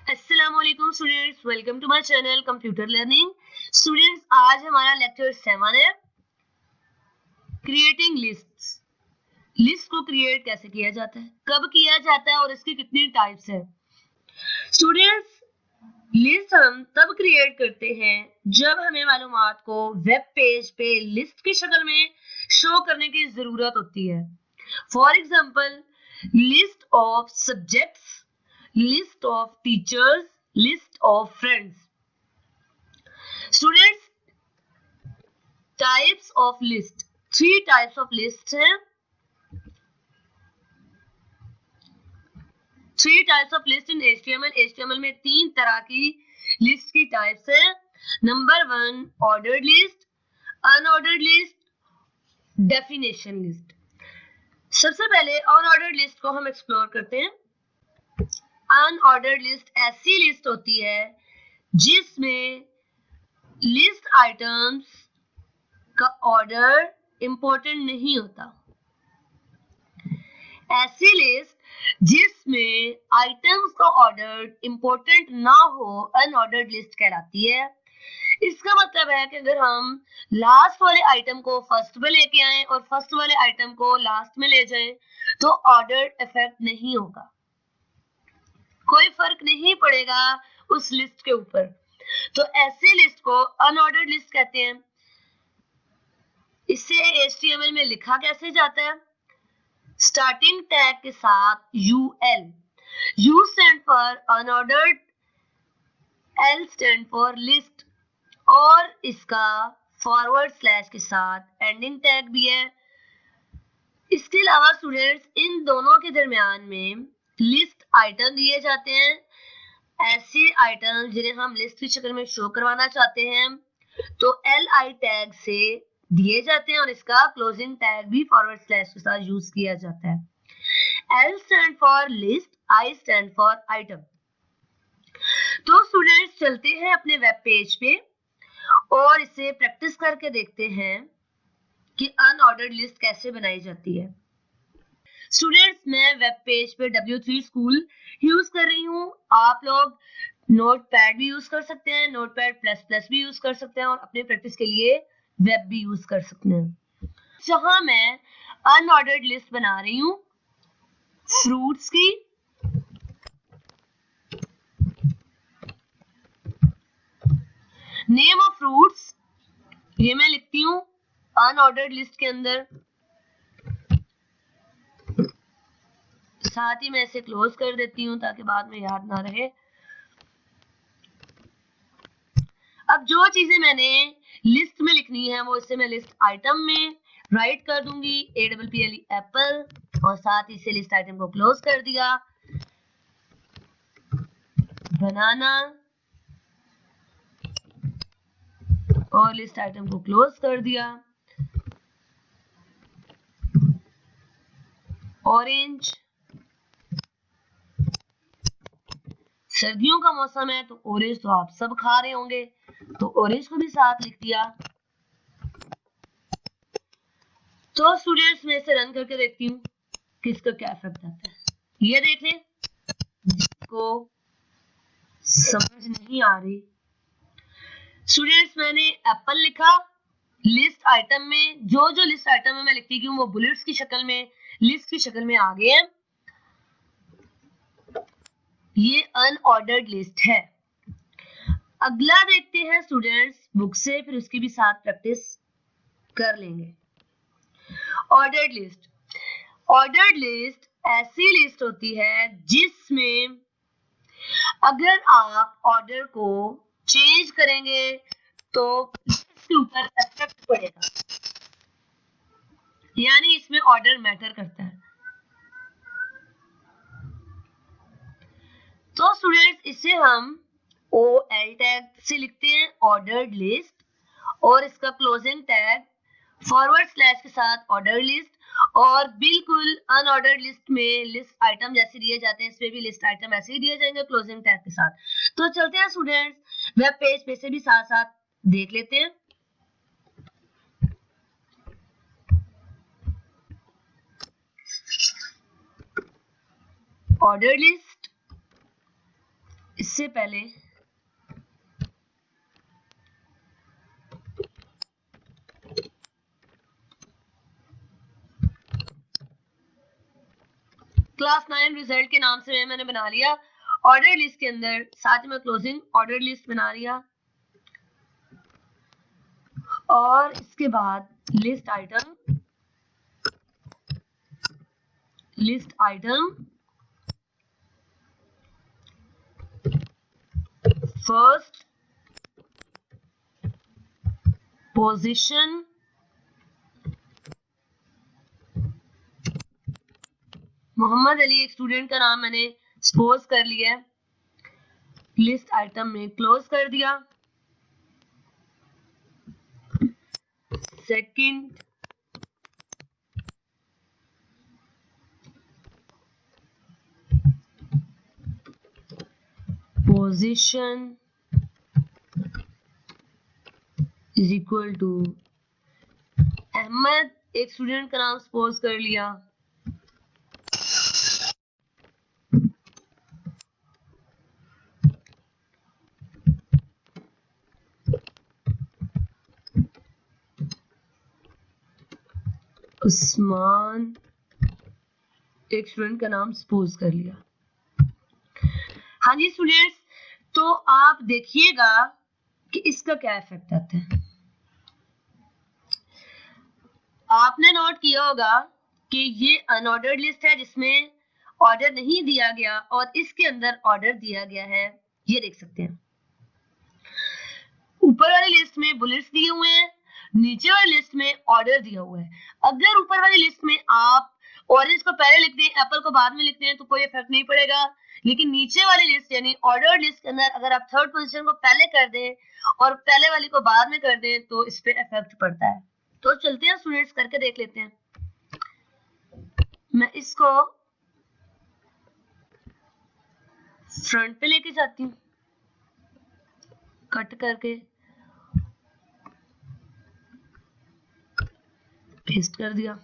अस्सलामुअलैकुम students, welcome to my channel computer learning. Students, आज हमारा लेक्चर 7 है, क्रिएटिंग लिस्ट्स। लिस्ट को क्रिएट कैसे किया जाता है, कब किया जाता है और इसकी कितनी टाइप्स है। स्टूडेंट्स, लिस्ट हम तब क्रिएट करते हैं जब हमें मालूमात को वेब पेज पे लिस्ट की शक्ल में शो करने की जरूरत होती है। For example, list of subjects, list of teachers, list of friends. Students, types of list, 3 types of lists हैं। 3 types of list in HTML. HTML में 3 तरह की लिस्ट की टाइप्स है। Number 1 ordered list, unordered list, definition list. सबसे पहले unordered list को हम एक्सप्लोर करते हैं। अनऑर्डर्ड लिस्ट ऐसी लिस्ट होती है जिसमें लिस्ट आइटम्स का ऑर्डर इंपॉर्टेंट नहीं होता। ऐसी लिस्ट जिसमें आइटम्स का ऑर्डर इंपॉर्टेंट ना हो अनऑर्डर्ड लिस्ट कहलाती है। इसका मतलब है कि अगर हम लास्ट वाले आइटम को फर्स्ट में लेके आए और फर्स्ट वाले आइटम को लास्ट में ले जाएं तो ऑर्डर इफेक्ट नहीं होगा, कोई फर्क नहीं पड़ेगा उस लिस्ट के ऊपर। तो ऐसे लिस्ट को अनऑर्डर्ड लिस्ट कहते हैं। इसे HTML में लिखा कैसे जाता है? स्टार्टिंग टैग के साथ UL, U stand for unordered, L stand for list और इसका फॉरवर्ड स्लैश के साथ एंडिंग टैग भी है। इसके अलावा स्टूडेंट्स, इन दोनों के दरमियान में लिस्ट आइटम दिए जाते हैं। ऐसे आइटम जिन्हें हम लिस्ट की शक्ल में शो करवाना चाहते हैं तो LI टैग से दिए जाते हैं और इसका क्लोजिंग टैग भी फॉरवर्ड स्लैश के साथ यूज किया जाता है। L stand for list, I stand for item. तो स्टूडेंट्स, चलते हैं अपने वेब पेज पे और इसे प्रैक्टिस करके देखते हैं कि अनऑर्डर्ड लिस्ट कैसे बनाई जाती है। स्टूडेंट्स, मैं वेब पेज पे W3 स्कूल यूज कर रही हूँ। आप लोग नोटपैड भी यूज कर सकते हैं, नोटपैड प्लस प्लस भी यूज कर सकते हैं और अपने प्रैक्टिस के लिए वेब भी यूज कर सकते हैं। जहां मैं अनऑर्डर्ड लिस्ट बना रही हूँ फ्रूट्स की। नेम ऑफ फ्रूट्स ये मैं लिखती हूँ अनऑर्डर्ड लिस्ट के अंदर। साथ ही मैं इसे क्लोज कर देती हूँ ताकि बाद में याद ना रहे। अब जो चीजें मैंने लिस्ट में लिखनी है वो इसे मैं लिस्ट आइटम में राइट कर दूंगी, APPLE एप्पल, और साथ ही से लिस्ट आइटम को क्लोज कर दिया। बनाना और लिस्ट आइटम को क्लोज कर दिया। ऑरेंज, सर्दियों का मौसम है तो ऑरेंज तो आप सब खा रहे होंगे तो ऑरेंज को भी साथ लिख दिया। तो स्टूडेंट्स, मैं इसे रन करके देखती हूँ कि इसका क्या इफेक्ट आता है। ये देख लें, जिसको समझ नहीं आ रही। स्टूडेंट्स, मैंने एप्पल लिखा लिस्ट आइटम में। जो जो लिस्ट आइटम में मैं लिखती हूँ वो बुलेट्स की शक्ल में, लिस्ट की शक्ल में आ गए हैं। ये अनऑर्डर्ड लिस्ट है। अगला देखते हैं स्टूडेंट्स बुक से, फिर उसकी भी साथ प्रैक्टिस कर लेंगे। Ordered list. ऑर्डर्ड लिस्ट ऐसी लिस्ट होती है जिसमें अगर आप ऑर्डर को चेंज करेंगे तो इसके ऊपर इफेक्ट पड़ेगा, यानी इसमें ऑर्डर मैटर करता है। तो स्टूडेंट्स, इसे हम OL टैग से लिखते हैं ऑर्डर्ड लिस्ट, और इसका क्लोजिंग टैग फॉरवर्ड स्लैश के साथ ऑर्डर लिस्ट, और बिल्कुल अनऑर्डर्ड लिस्ट में लिस्ट आइटम जैसे दिए जाते हैं इसमें भी लिस्ट आइटम ऐसे ही दिए जाएंगे क्लोजिंग टैग के साथ। तो चलते हैं स्टूडेंट्स, वेब पेज पे से भी साथ साथ देख लेते हैं। ऑर्डर लिस्ट, इससे पहले क्लास 9 रिजल्ट के नाम से मैंने बना लिया ऑर्डर लिस्ट के अंदर, साथ में क्लोजिंग ऑर्डर लिस्ट बना लिया, और इसके बाद list item first position Mohammad Ali एक स्टूडेंट का नाम मैंने सपोज कर लिया है, लिस्ट आइटम में क्लोज कर दिया। Second position is equal to Ahmad एक स्टूडेंट का नाम सपोज कर लिया, उस्मान एक स्टूडेंट का नाम सपोज कर लिया। हाँ जी स्टूडेंट्स, तो आप देखिएगा कि इसका क्या इफेक्ट आता है। आपने नोट किया होगा कि ये अनऑर्डर्ड लिस्ट है जिसमें ऑर्डर नहीं दिया गया और इसके अंदर ऑर्डर दिया गया है, ये देख सकते हैं। ऊपर वाली लिस्ट में बुलेट्स दिए हुए हैं, नीचे वाली लिस्ट में ऑर्डर दिया हुआ है। अगर ऊपर वाली लिस्ट में आप ऑरेंज को पहले लिख दें, एप्पल को बाद में लिखते हैं तो कोई इफेक्ट नहीं पड़ेगा, लेकिन नीचे वाली लिस्ट यानी ऑर्डर्ड लिस्ट के अंदर अगर आप थर्ड पोजीशन को पहले कर दें और पहले वाली को बाद में कर दें तो इस पे इफेक्ट पड़ता है। तो चलते हैं स्टूडेंट्स, करके देख लेते हैं। मैं इसको फ्रंट पे लेके जाती हूँ, कट करके पेस्ट कर दिया।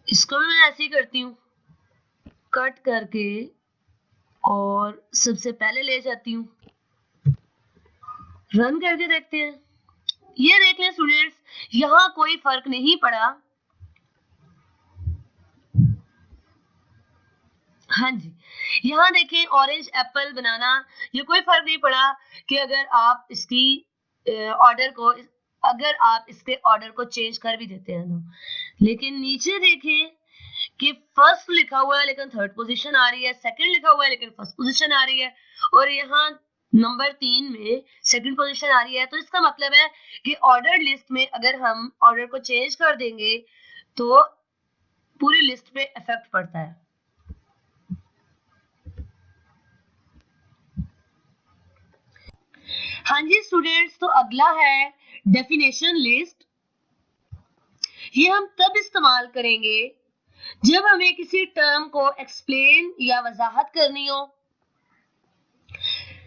इसको भी मैं ऐसे ही करती हूँ, कट करके और सबसे पहले ले जाती हूँ, रन करके देखते हैं। ये देख लें स्टूडेंट्स, यहाँ कोई फर्क नहीं पड़ा। हाँ जी, यहाँ देखें ऑरेंज एप्पल बनाना, ये कोई फर्क नहीं पड़ा कि अगर आप इसकी ऑर्डर को, अगर आप इसके ऑर्डर को चेंज कर भी देते हैं तो। लेकिन नीचे देखें कि फर्स्ट लिखा हुआ है लेकिन थर्ड पोजीशन आ रही है, सेकंड लिखा हुआ है लेकिन फर्स्ट पोजीशन आ रही है, और यहाँ नंबर 3 में सेकंड पोजीशन आ रही है। तो इसका मतलब है कि ऑर्डर लिस्ट में अगर हम ऑर्डर को चेंज कर देंगे तो पूरी लिस्ट पे इफेक्ट पड़ता है। हाँ जी स्टूडेंट्स, तो अगला है डेफिनेशन लिस्ट। ये हम तब इस्तेमाल करेंगे जब हमें किसी टर्म को एक्सप्लेन या वजाहत करनी हो।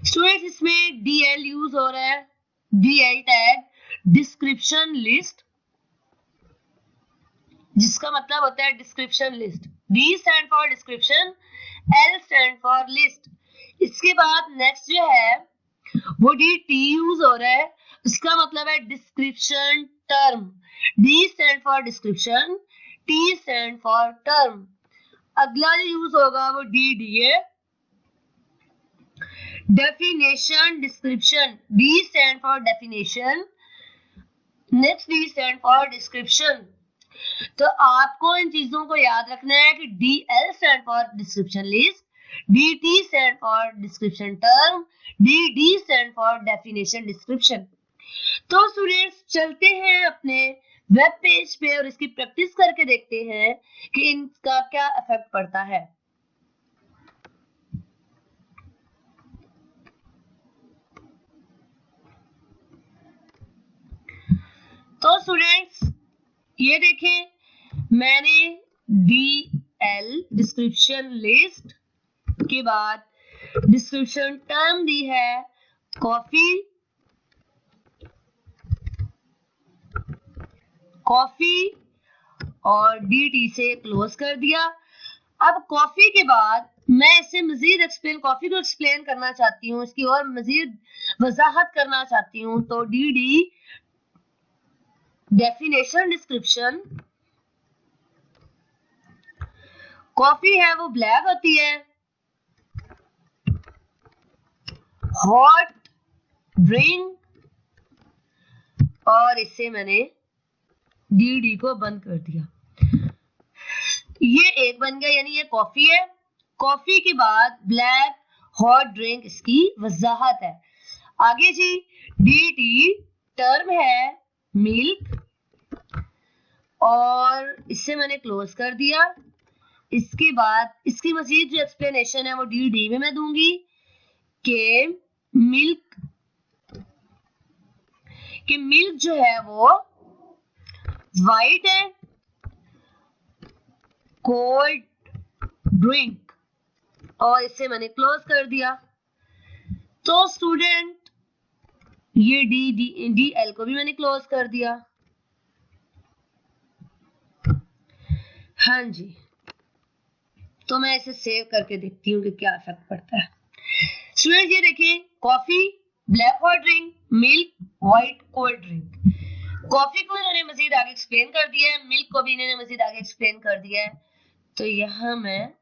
स्टूडेंट्स, इसमें DL यूज हो रहा है, DL टैग डिस्क्रिप्शन लिस्ट, जिसका मतलब होता है description list. D stand for description, L stand for list. इसके बाद नेक्स्ट जो है वो DT यूज हो रहा है, इसका मतलब है description term. D stand for description, T stand for term. अगला जो यूज होगा वो DDA, definition description. D stand for definition, next D stand for description. तो आपको इन चीजों को याद रखना है कि DL stand for description list, DT stand for description term, DD stand for definition description. तो स्टूडेंट्स, चलते हैं अपने वेब पेज पे और इसकी प्रैक्टिस करके देखते हैं कि इनका क्या इफेक्ट पड़ता है। तो स्टूडेंट्स ये देखें, मैंने DL डिस्क्रिप्शन लिस्ट के बाद डिस्क्रिप्शन टर्म दी है कॉफी और DT से क्लोज कर दिया। अब कॉफी के बाद मैं इसे मजीद एक्सप्लेन, कॉफी को एक्सप्लेन करना चाहती हूँ, इसकी और मजीद वजाहत करना चाहती हूँ, तो डी डेफिनेशन डिस्क्रिप्शन। कॉफी है वो ब्लैक होती है, हॉट ड्रिंक, और इससे मैंने डी को बंद कर दिया। ये एक बन गया, यानी ये कॉफी है। कॉफी के बाद ब्लैक हॉट ड्रिंक, इसकी वजाहत है। आगे जी, डी टर्म है मिल्क, और इससे मैंने क्लोज कर दिया। इसके बाद इसकी मजीद जो एक्सप्लेनेशन है वो डी में मैं दूंगी कि मिल्क जो है वो वाइट है, कोल्ड ड्रिंक, और इससे मैंने क्लोज कर दिया। तो स्टूडेंट ये डी एल को भी मैंने क्लोज कर दिया। हाँ जी, तो मैं इसे सेव करके देखती हूँ कि क्या इफेक्ट पड़ता है। स्टूडेंट ये देखिए, coffee, black hot drink, milk, white cold drink. Coffee को इन्होंने मजीद आगे एक्सप्लेन कर दिया है, मिल्क को भी इन्होंने मजीद आगे एक्सप्लेन कर दिया है। तो यहां मैं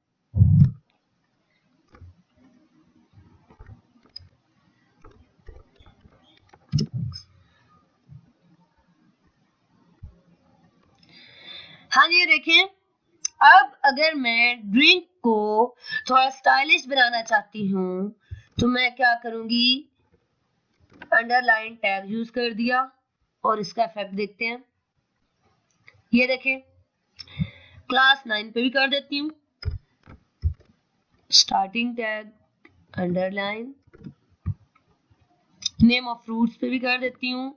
हाँ जी देखें, अब अगर मैं ड्रिंक को थोड़ा स्टाइलिश बनाना चाहती हूँ तो मैं क्या करूंगी, अंडरलाइन टैग यूज कर दिया और इसका इफेक्ट देखते हैं। ये देखें, क्लास 9 पे भी कर देती हूँ, starting tag underline, name of fruits पे भी कर देती हूँ,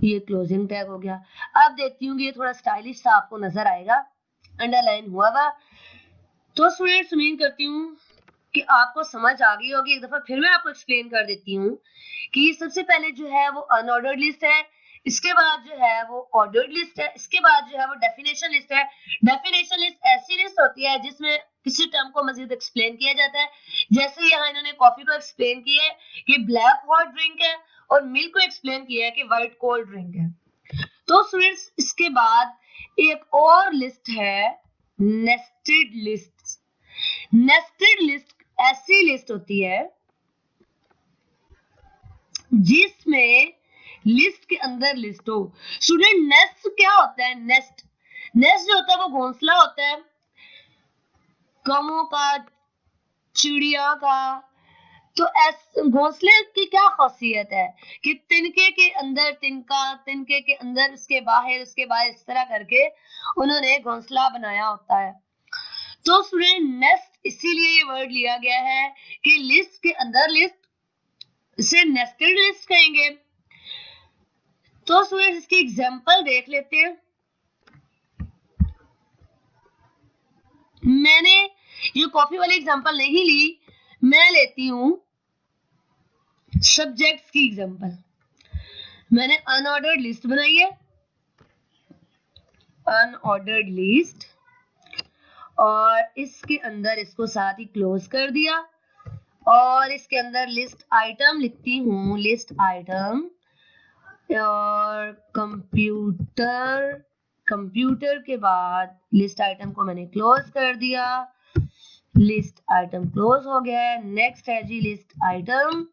ये क्लोजिंग टैग हो गया। अब देखती हूँ ये थोड़ा स्टाइलिश सा आपको नजर आएगा, अंडरलाइन हुआ हुआ। तो स्टूडेंट्स उम्मीद करती हूँ कि आपको समझ आ गई होगी। एक दफा फिर मैं आपको एक्सप्लेन कर देती हूँ कि सबसे पहले जो है वो अनऑर्डर्ड लिस्ट है, इसके बाद जो है वो ऑर्डर्ड लिस्ट है, इसके बाद जो है वो डेफिनेशन लिस्ट है। डेफिनेशन लिस्ट ऐसी लिस्ट होती है जिसमें किसी टर्म को मजीद एक्सप्लेन किया जाता है। जैसे यहाँ इन्होंने कॉफी को एक्सप्लेन किया है कि ब्लैक हॉट ड्रिंक है, और मिल्क को एक्सप्लेन किया है कि व्हाइट कोल्ड ड्रिंक है। तो स्टूडेंट्स इसके बाद एक और लिस्ट है, नेस्टेड लिस्ट। नेस्टेड लिस्ट ऐसी लिस्ट होती है जिसमें लिस्ट के अंदर लिस्ट हो। स्टूडेंट नेस्ट क्या होता है? नेस्ट जो होता है वो घोंसला होता है कौवों का, चिड़िया का। तो घोंसले की क्या खासियत है कि तिनके के अंदर तिनका, तिनके के अंदर उसके बाहर, उसके बाहर, इस तरह करके उन्होंने घोंसला बनाया होता है। तो स्टूडेंट नेस्ट इसीलिए ये वर्ड लिया गया है कि लिस्ट के अंदर लिस्ट, इसे नेस्टेड लिस्ट कहेंगे। तो स्टूडेंट इसकी एग्जांपल देख लेते हैं। मैंने ये कॉफी वाली एग्जांपल नहीं ली, मैं लेती हूं सब्जेक्ट्स की एग्जांपल। मैंने अनऑर्डर्ड लिस्ट बनाई है, अनऑर्डर्ड लिस्ट, और इसके अंदर इसको साथ ही क्लोज कर दिया, और इसके अंदर लिस्ट आइटम लिखती हूँ, लिस्ट आइटम, और कंप्यूटर के बाद लिस्ट आइटम को मैंने क्लोज कर दिया, लिस्ट आइटम क्लोज हो गया है। नेक्स्ट है जी लिस्ट आइटम।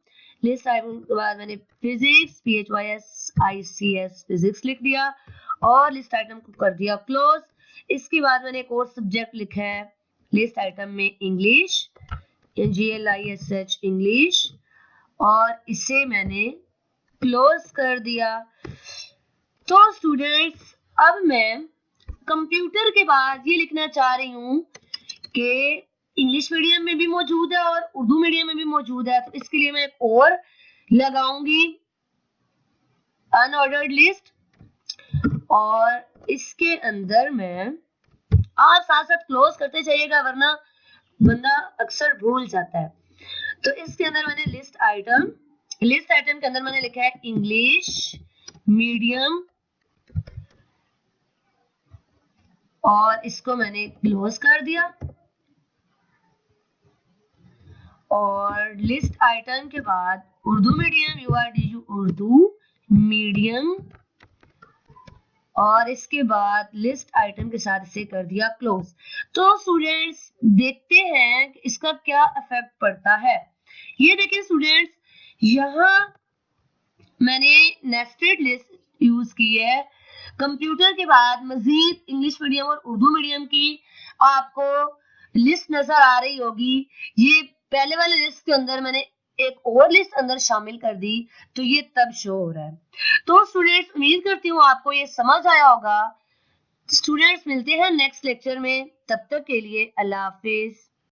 लिस्ट आइटम के बाद मैंने फिजिक्स, PHYSICS फिजिक्स लिख दिया, और लिस्ट आइटम को कर दिया क्लोज। इसके बाद मैंने एक और सब्जेक्ट लिखा है लिस्ट आइटम में, इंग्लिश, GLISH इंग्लिश, और इसे मैंने क्लोज कर दिया। तो स्टूडेंट्स अब मैं कंप्यूटर के बाद ये लिखना चाह रही हूँ कि इंग्लिश मीडियम में भी मौजूद है और उर्दू मीडियम में भी मौजूद है। तो इसके लिए मैं एक और लगाऊंगी अनऑर्डर्ड लिस्ट, और इसके अंदर मैं, आप साथ साथ क्लोज करते जाइएगा वरना बंदा अक्सर भूल जाता है। तो इसके अंदर मैंने लिस्ट आइटम के अंदर मैंने लिखा है इंग्लिश मीडियम और इसको मैंने क्लोज कर दिया। और लिस्ट आइटम के बाद Urdu medium URDU Urdu medium, और इसके बाद लिस्ट आइटम के साथ इसे कर दिया क्लोज। तो स्टूडेंट्स देखते हैं कि इसका क्या इफेक्ट पड़ता है। ये देखिए स्टूडेंट्स, यहाँ मैंने नेस्टेड लिस्ट यूज की है। कंप्यूटर के बाद मजीद इंग्लिश मीडियम और उर्दू मीडियम की आपको लिस्ट नजर आ रही होगी। ये पहले वाले लिस्ट के अंदर मैंने एक और लिस्ट अंदर शामिल कर दी, तो ये तब शो हो रहा है। तो स्टूडेंट्स उम्मीद करती हूँ आपको ये समझ आया होगा। स्टूडेंट्स मिलते हैं नेक्स्ट लेक्चर में, तब तक के लिए अल्लाह हाफिज।